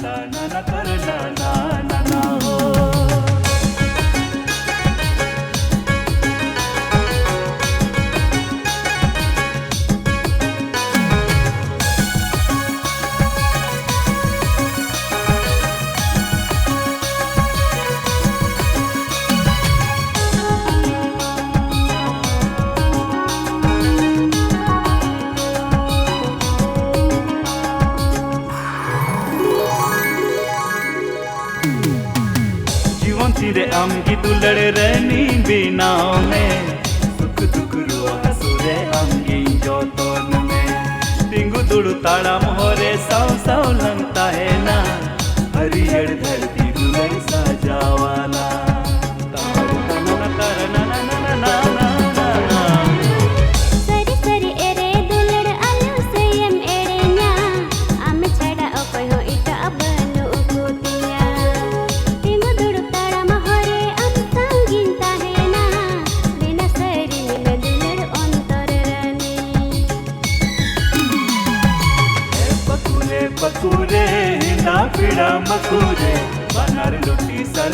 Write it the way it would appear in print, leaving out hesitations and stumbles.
ता ना ना कर ना ना ना ना हो। जीवन चिरे आमगी दुलड़ रहनी बिनाव में सुख दुख रुआ हसुरे आमगी जोतोन में तिंगु दुड़ु ताड़ा मोहरे साव साव लंगता है ना हरिहर धरती दुलड़ सजावाला पकुरे ना पीड़ा मकुरे बनार लुटी सर